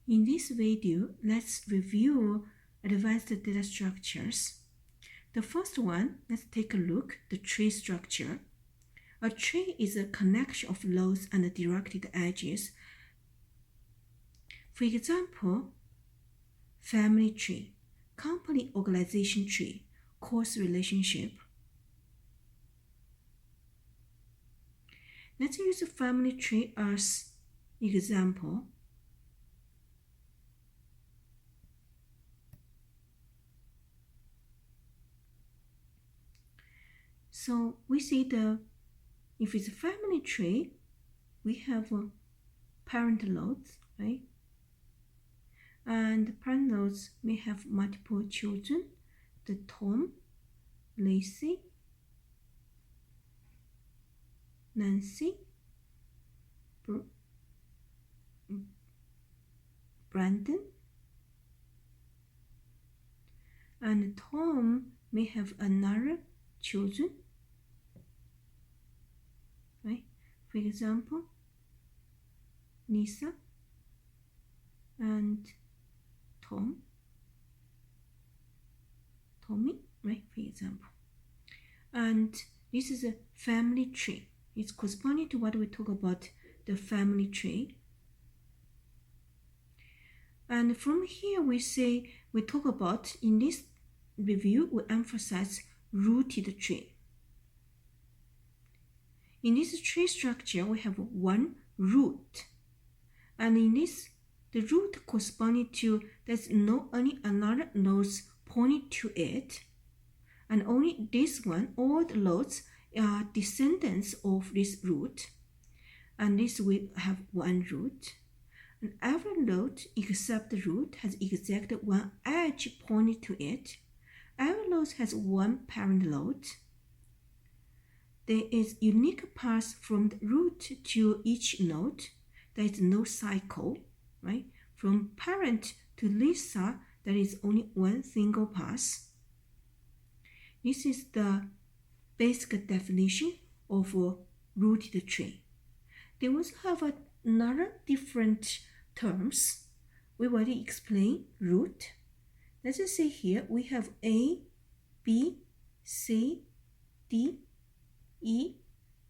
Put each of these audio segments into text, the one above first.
In this video, let's review advanced data structures. The first one, let's take a look at the tree structure. A tree is a connection of nodes and directed edges. For example, family tree, company organization tree, course relationship. Let's use a family tree as example. So we see if it's a family tree, we have parent nodes, right? And parent nodes may have multiple children, the Tom, Lacey, Nancy, Brandon, and Tom may have another children, right? For example, Lisa and Tommy, right? For example. And this is a family tree. It's corresponding to what we talk about the family tree. And from here we talk about, in this review, we emphasize rooted tree. In this tree structure, we have one root. And in this, the root corresponding to, there's no any another nodes pointing to it. And only this one, all the nodes are descendants of this root. And this will have one root. And every node except the root has exactly one edge pointing to it. Every node has one parent node. There is unique path from the root to each node. There is no cycle, right? From parent to Lisa, there is only one single path. This is the basic definition of a rooted tree. They also have another different terms. We already explained root. Let's just say here we have A, B, C, D, E,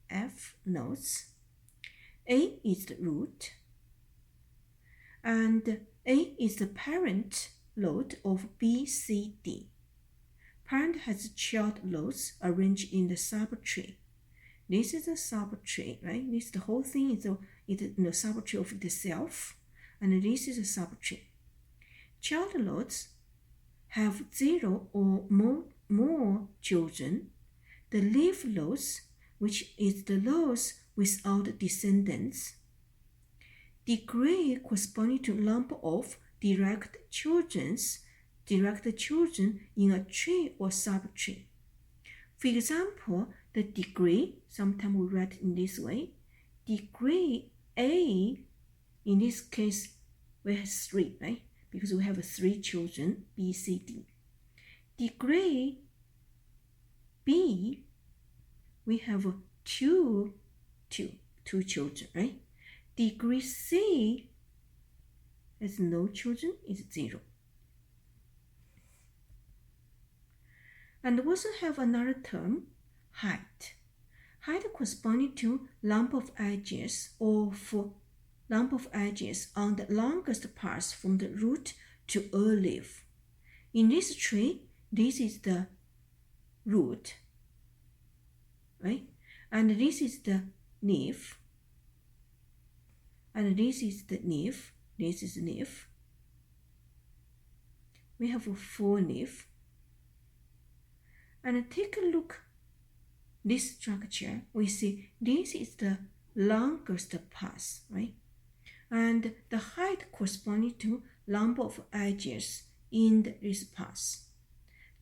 F nodes. A is the root, and A is the parent node of B, C, D. Parent has child nodes arranged in the subtree. This is a subtree, right? This the whole thing is the subtree of itself, and this is a subtree. Child nodes have 0 or more children. The leaf nodes, which is the nodes without descendants. Degree corresponding to number of direct children in a tree or subtree. For example, the degree, sometimes we write in this way, degree A, in this case, we have 3, right? Because we have 3 children, B, C, D. Degree B, we have two children, right? Degree C has no children, is 0. And we also have another term, height. Height corresponding to lump of edges on the longest path from the root to a leaf. In this tree, this is the root, right? And this is the leaf. And this is the leaf. This is leaf. We have a 4 leaf. And take a look this structure. We see this is the longest path, right? And the height corresponding to number of edges in this path.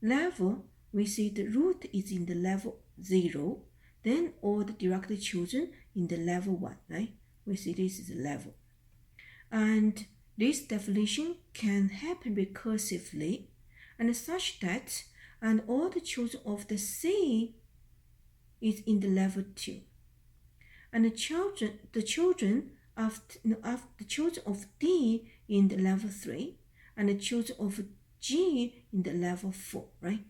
Level, we see the root is in the level 0, then all the directed children in the level 1, right? We see this is a level. And this definition can happen recursively, and such that and all the children of the C is in the level 2. And the children after the children of D in the level 3 and the children of G in the level 4, right?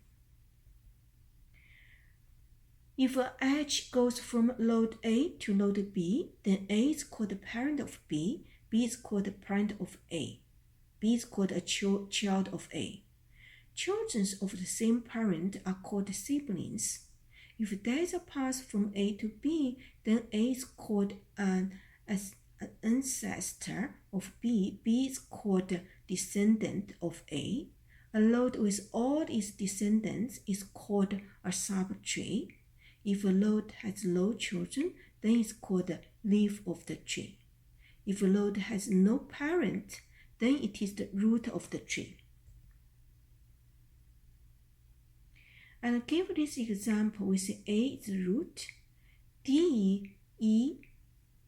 If H goes from node A to node B, then A is called the parent of B, B is called the parent of A, B is called a child of A. Children of the same parent are called siblings. If there is a path from A to B, then A is called an ancestor of B, B is called the descendant of A. A node with all its descendants is called a subtree. If a node has no children, then it's called the leaf of the tree. If a node has no parent, then it is the root of the tree. And give this example, we say A is root, D, E,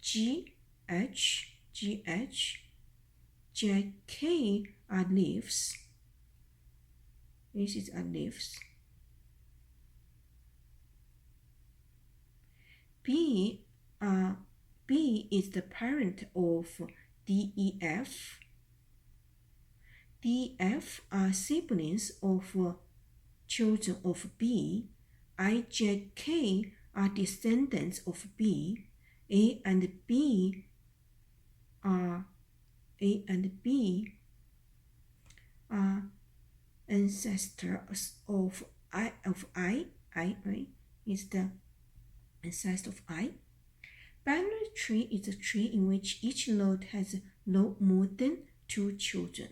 G, H, J, K are leaves. This is our leaves. B is the parent of D, E, F. D, F are siblings of children of B. I, J, K are descendants of B. A and B are ancestors of I, right? Is the ancestor of I. Binary tree is a tree in which each node has no more than 2 children.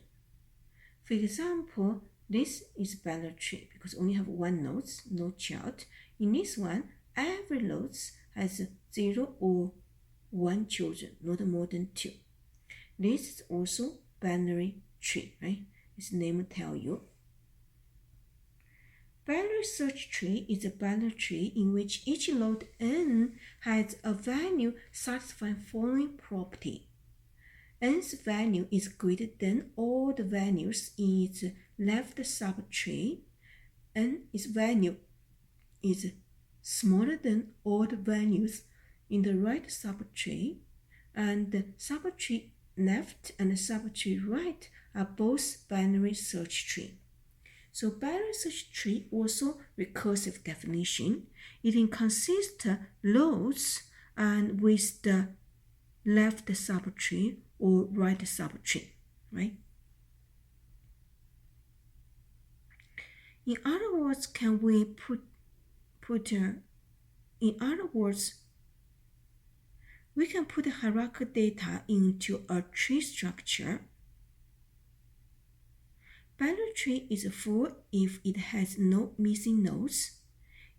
For example, this is binary tree because only have 1 node, no child. In this one, every node has 0 or 1 children, not more than 2. This is also binary tree, right? Its name tell you. Binary search tree is a binary tree in which each node n has a value satisfying following property. N's value is greater than all the values in its left subtree. N's value is smaller than all the values in the right subtree, and the subtree left and the subtree right are both binary search tree. So binary search tree also recursive definition. It consists nodes and with the left subtree or right subtree, right? In other words, we can put hierarchical data into a tree structure. Binary tree is full if it has no missing nodes.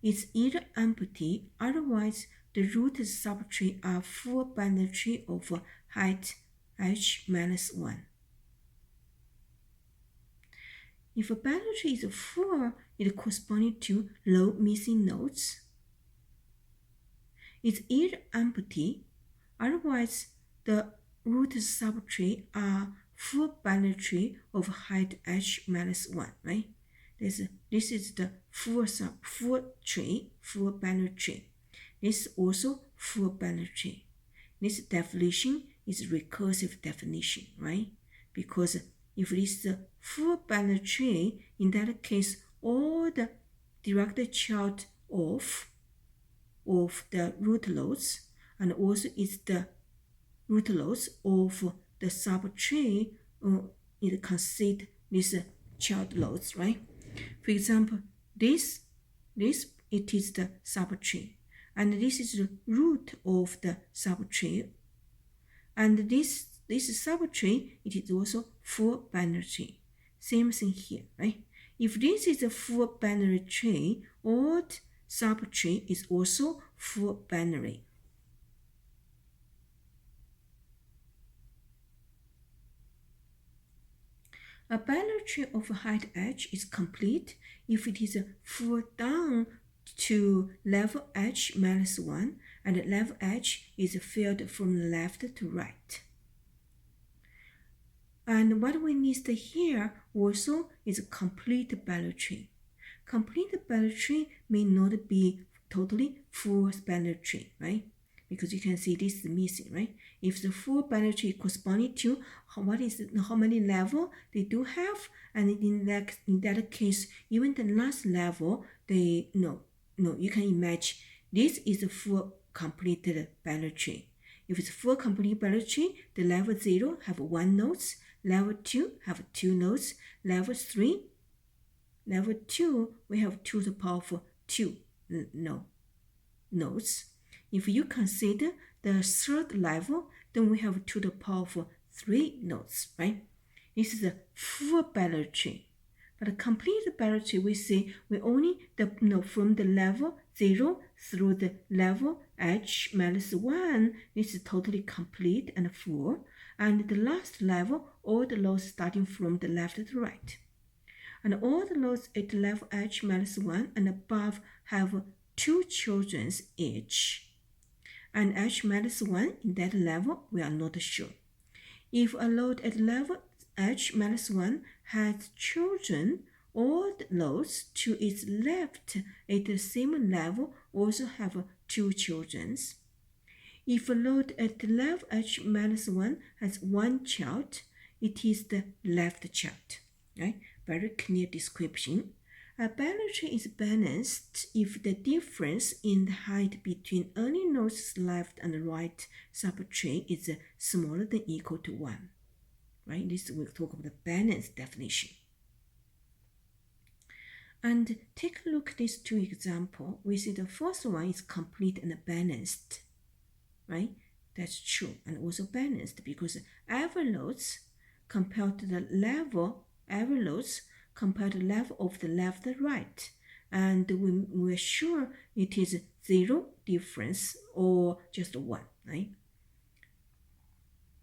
It's either empty, otherwise the root subtree are full binary tree of height h-1. If a binary tree is full, it corresponds to no missing nodes. It's either empty, otherwise the root subtree are full binary tree of height h-1, right? This is the full binary tree. This is also full binary tree. This definition is recursive definition, right? Because if this is a full binary tree, in that case, all the direct child of the root nodes, and also is the root nodes of the subtree, it consists these child nodes, right? For example, this it is the subtree, and this is the root of the subtree, and this subtree, it is also full binary tree. Same thing here, right? If this is a full binary tree, all subtree is also full binary. A binary tree of height h is complete if it is full down to level h-1 and level h is filled from left to right. And what we need here also is a complete binary tree. Complete binary tree may not be totally full binary tree, right? because you can see this is missing, right? If the full binary tree corresponding to how many level they do have, and in that case, even the last level, they no, you can imagine this is a full completed binary tree. If it's full complete binary tree, the level 0 have 1 nodes, level 2 have 2 nodes, level 2 we have 2 to the power of 2 nodes. If you consider the third level, then we have 2 to the power of 3 nodes, right? This is a full binary tree. But a complete binary tree, we say we only from the level 0 through the level h minus 1, this is totally complete and full. And the last level, all the nodes starting from the left to the right. And all the nodes at level h minus 1 and above have 2 children each. And h minus 1 in that level, we are not sure. If a node at level h minus 1 has children, all the nodes to its left at the same level also have 2 children. If a node at level h minus 1 has 1 child, it is the left child. Right? Very clear description. A binary tree is balanced if the difference in the height between any node's left and right subtree is smaller than or equal to 1. Right? This we'll talk about the balance definition. And take a look at these 2 examples. We see the first one is complete and balanced. Right? That's true, and also balanced because every nodes compared to the level, every nodes compared to the level of the left and right. And we're sure it is 0 difference or just 1, right?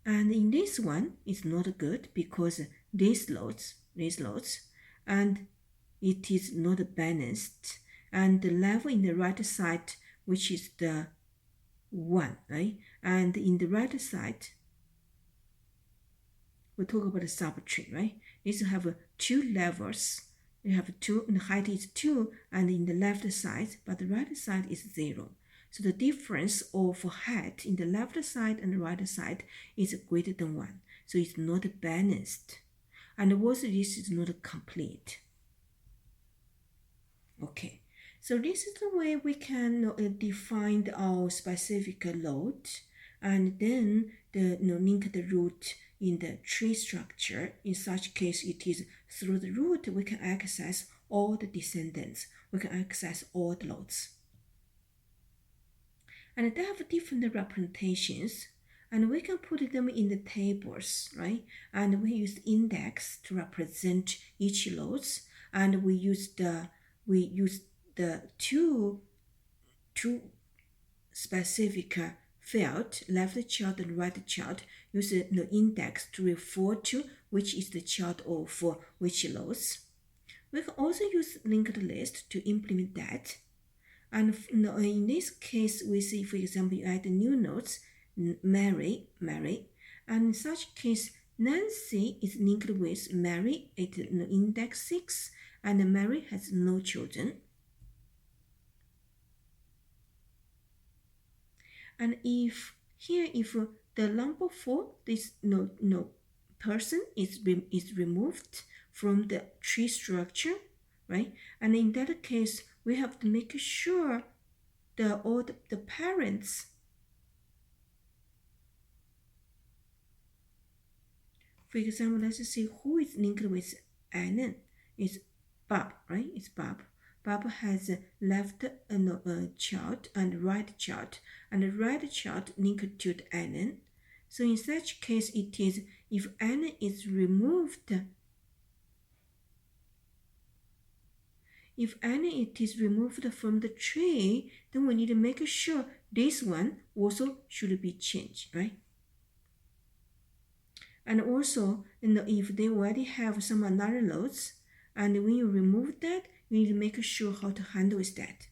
And in this one, it's not good because these nodes, and it is not balanced. And the level in the right side, which is the 1, right? And in the right side, we talk about the subtree, right? These have 2 levels. You have 2, and the height is 2, and in the left side, but the right side is 0. So the difference of height in the left side and the right side is greater than 1. So it's not balanced. And also this is not complete. Okay, so this is the way we can define our specific node, and then link the root in the tree structure. In such case, it is through the root we can access all the descendants. We can access all the nodes. And they have different representations, and we can put them in the tables, right? And we use index to represent each nodes, and we use the two specific field, left child and right child, use the index to refer to which is the child of which nodes. We can also use linked list to implement that. And in this case, we see, for example, you add new nodes, Mary, and in such case, Nancy is linked with Mary at index 6, and Mary has no children. And if the number 4, this no person is removed from the tree structure, right? And in that case, we have to make sure all the parents, for example, let's see who is linked with Annan. It's Bob, right? It's Bob. Bob has a left child and right child, and the right child linked to the Annan. So in such case, it is if Annan is removed, from the tree, then we need to make sure this one also should be changed, right? And also, if they already have some another nodes, and when you remove that, you need to make sure how to handle with that.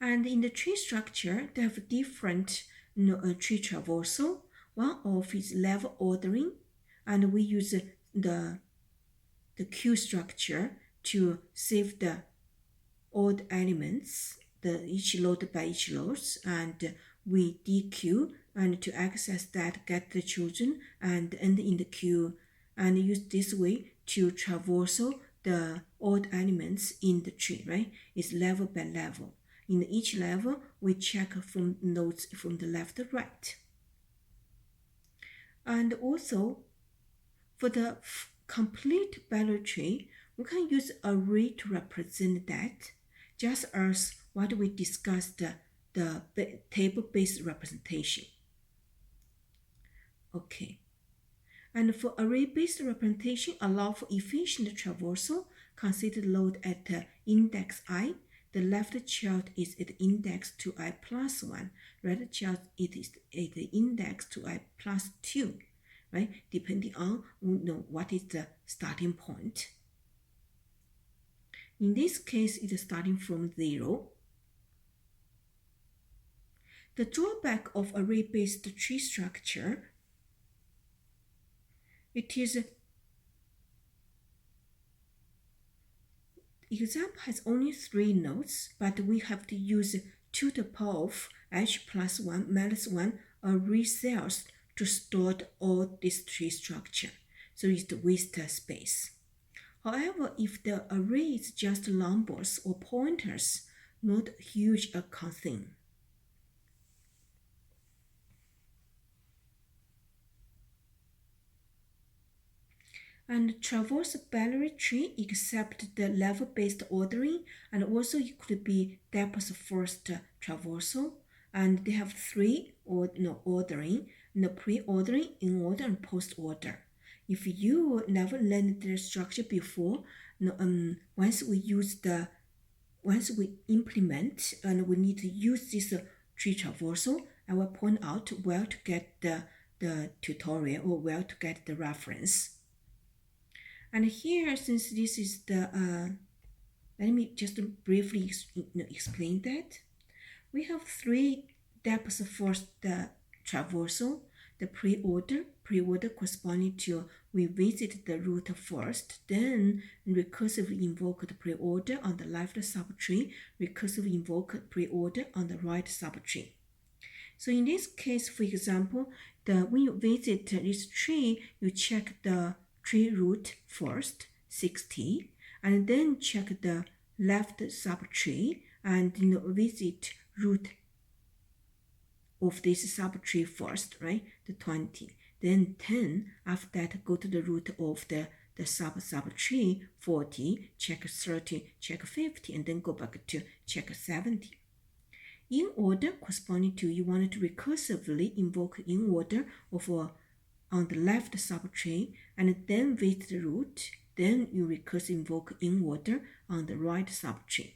And in the tree structure, they have different tree traversal. One of is level ordering, and we use the queue structure to save all the elements each load by each loads, and we dequeue, and to access that, get the children and end in the queue, and use this way to traverse the odd elements in the tree, right? It's level by level. In each level, we check from nodes from the left to right. And also, for the complete Balor tree, we can use array to represent that, just as what we discussed the table-based representation. Okay. And for array-based representation, allow for efficient traversal. Consider load at index I. The left child is at index 2i plus 1. Right child it is at the index 2i plus 2. Right? Depending on what is the starting point. In this case, it is starting from 0. The drawback of array-based tree structure, it is example has only 3 nodes, but we have to use 2 to the power of h plus 1 minus 1 array cells to store all this tree structure. So it's the waste space. However, if the array is just numbers or pointers, not huge a concern. And traverse binary tree except the level-based ordering, and also it could be depth first traversal, and they have 3 ordering, pre-ordering, in order, and post-order. If you never learned the structure before, once we implement and we need to use this tree traversal, I will point out where to get the tutorial or where to get the reference. And here, since this is the, let me just briefly explain that. We have 3 depths first traversal, the pre-order corresponding to we visit the root first, then recursively invoke the pre-order on the left subtree, recursively invoke pre-order on the right subtree. So in this case, for example, when you visit this tree, you check the tree root first, 60, and then check the left subtree and visit root of this subtree first, right? The 20. Then 10, after that, go to the root of the subtree, 40, check 30, check 50, and then go back to check 70. In order corresponding to you wanted to recursively invoke in order of on the left subtree, and then visit the root, then you recursively invoke in order on the right subtree.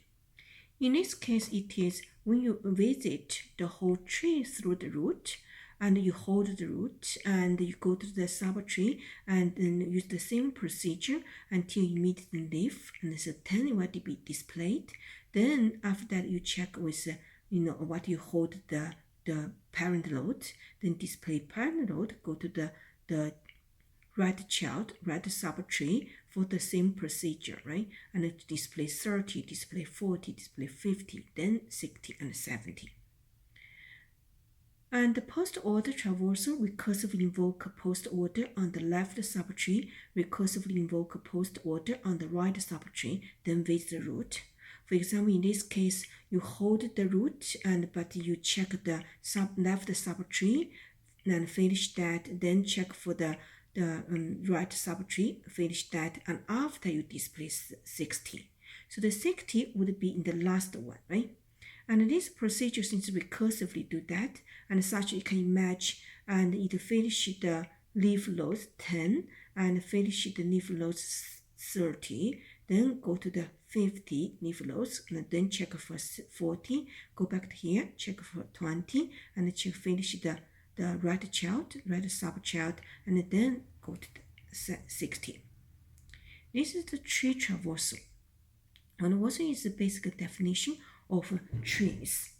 In this case, it is when you visit the whole tree through the root, and you hold the root, and you go to the subtree, and then use the same procedure until you meet the leaf, and so 10 will be displayed. Then after that, you check with what you hold the parent node, then display parent node, go to the right child, right subtree for the same procedure, right? And it display 30, display 40, display 50, then 60 and 70. And the post-order traversal, recursively invoke post-order on the left subtree, recursively invoke post-order on the right subtree, then visit the root. For example, in this case, you hold the root, but you check the left subtree and finish that, then check for the right subtree, finish that, and after you display 60. So the 60 would be in the last one, right? And this procedure, since recursively do that, and such it can match, and it finish the leaf loads 10, and finish the leaf loads 30, then go to the 50 leaf loads, and then check for 40, go back to here, check for 20, and check finish the right child, right subchild, and then go to the 60. This is the tree traversal. And also is the basic definition of trees.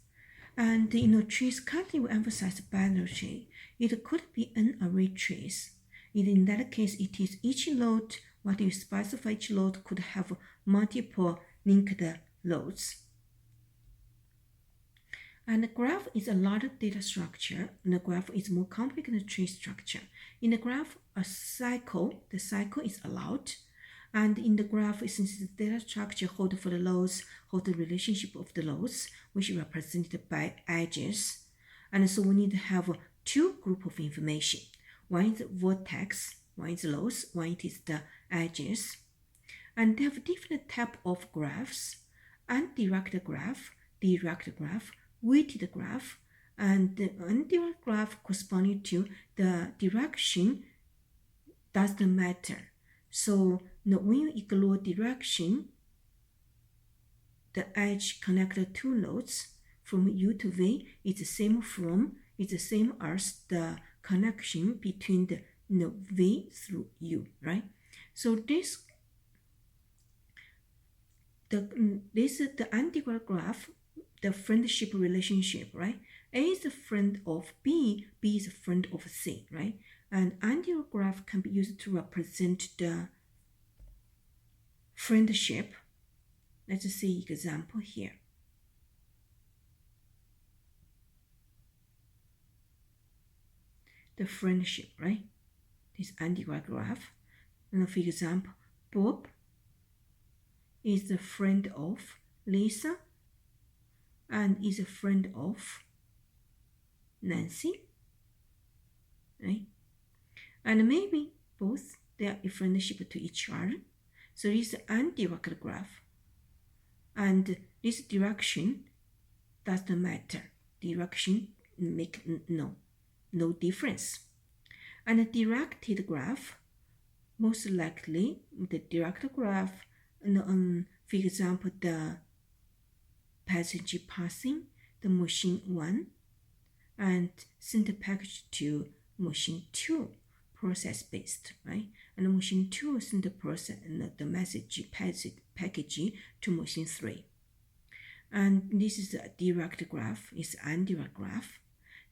And trees currently we emphasize binary tree. It could be an array trees. In that case, it is each node, what you specify each node could have multiple linked nodes. And the graph is a larger data structure, and the graph is more complicated tree structure. In the graph, the cycle is allowed. And in the graph, since the data structure holds for the nodes, holds the relationship of the nodes, which is represented by edges. And so we need to have two groups of information. One is vertex, one is nodes, one is the edges. And they have different type of graphs: undirected graph, direct graph, weighted graph, and the undirected graph corresponding to the direction doesn't matter. So when you ignore direction, the edge connect the two nodes from U to V is the same as the connection between the V through U, right? So this is the undirected graph, the friendship relationship, right? A is a friend of B, B is a friend of C, right? And undirected graph can be used to represent the friendship. Let's see example here. The friendship, right? This undirected graph. And for example, Bob is a friend of Lisa and is a friend of Nancy, right? And maybe both they are a friendship to each other. So this is an undirected graph. And this direction doesn't matter. Direction make no difference. And a directed graph, most likely the directed graph, for example, the passage passing, the machine 1, and send the package to machine 2, process based, right? And machine 2 send the message package to machine 3. And this is a direct graph, it's undirect graph.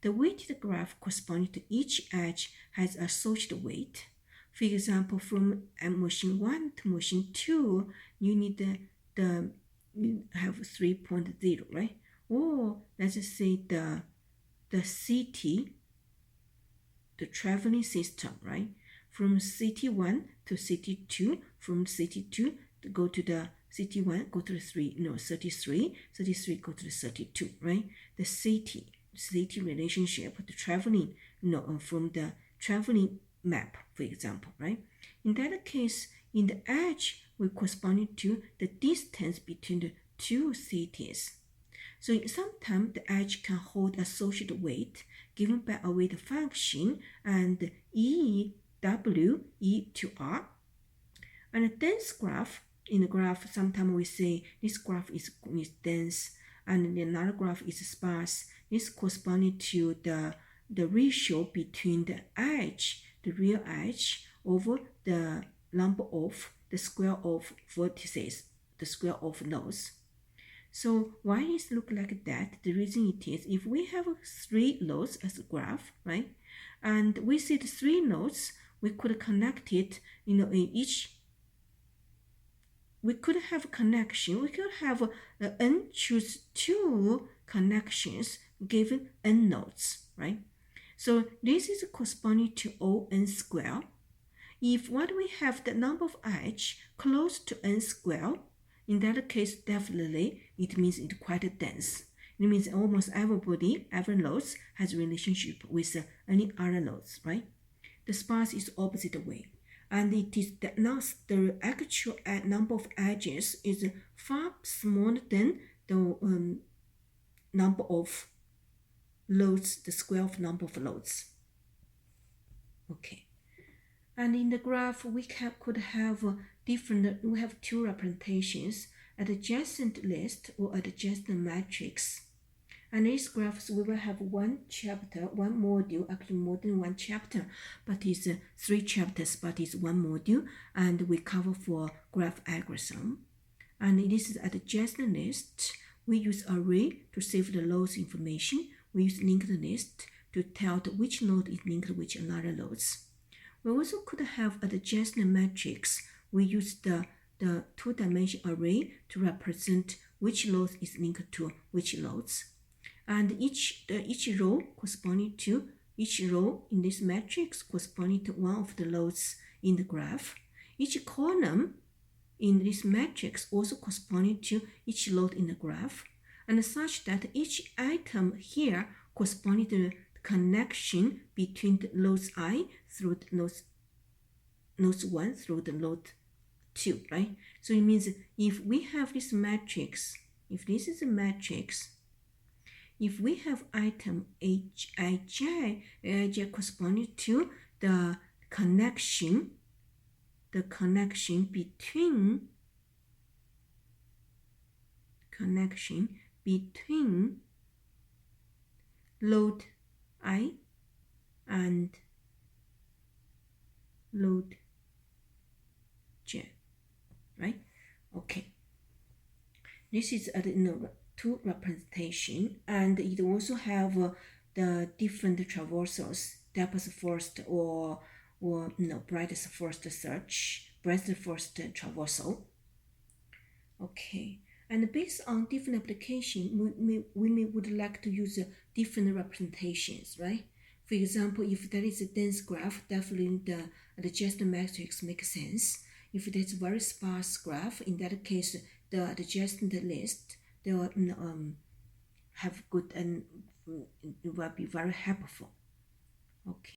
The weighted graph corresponding to each edge has associated weight. For example, from machine 1 to machine 2, you need you have 3.0, right? Or let's just say the city, the traveling system, right? From city 1 to city 2, from city 2 to go to the city 1, go to the 33, 33 go to the 32, right? The city relationship, the traveling, from the traveling map, for example, right? In that case, in the edge, we corresponding to the distance between the two cities. So sometimes the edge can hold associated weight given by a weight function and EW, E to R. And a dense graph, in the graph, sometimes we say this graph is dense and another graph is sparse. This corresponding to the ratio between the edge, the real edge, over the square of vertices, the square of nodes. So why it look like that? The reason it is, if we have 3 nodes as a graph, right? And we see the 3 nodes, we could connect it, in each. We could have a connection. We could have n choose 2 connections given n nodes, right? So this is corresponding to O(n) square. If what we have the number of edge close to n square, in that case, definitely it means it's quite dense. It means almost every nodes has a relationship with any other nodes, right? The sparse is opposite way. And it is the actual number of edges is far smaller than the number of nodes, the square of number of nodes. Okay. And in the graph, we could have we have 2 representations, adjacent list or adjacent matrix. And these graphs, we will have 1 chapter, 1 module, actually more than 1 chapter, but it's 3 chapters, but it's 1 module, and we cover for graph algorithm. And this is adjacent list. We use array to save the nodes information. We use linked list to tell which node is linked to which another nodes. We also could have adjacent matrix. We use the 2-dimensional array to represent which node is linked to which nodes. and each row corresponding to each row in this matrix corresponding to one of the nodes in the graph. Each column in this matrix also corresponding to each node in the graph, and such that each item here corresponding to the connection between the nodes I through the nodes 1 through the node 2, right? So it means if we have this matrix, if this is a matrix, if we have item Hij corresponding to the connection between load I and load j, right? Okay, this is two representation, and it also have the different traversals, depth first or breadth first search, breadth first traversal. Okay, and based on different application, we would like to use different representations, right? For example, if there is a dense graph, definitely the adjacent matrix makes sense. If there's a very sparse graph, in that case, the adjacent list they will have good and it will be very helpful. Okay.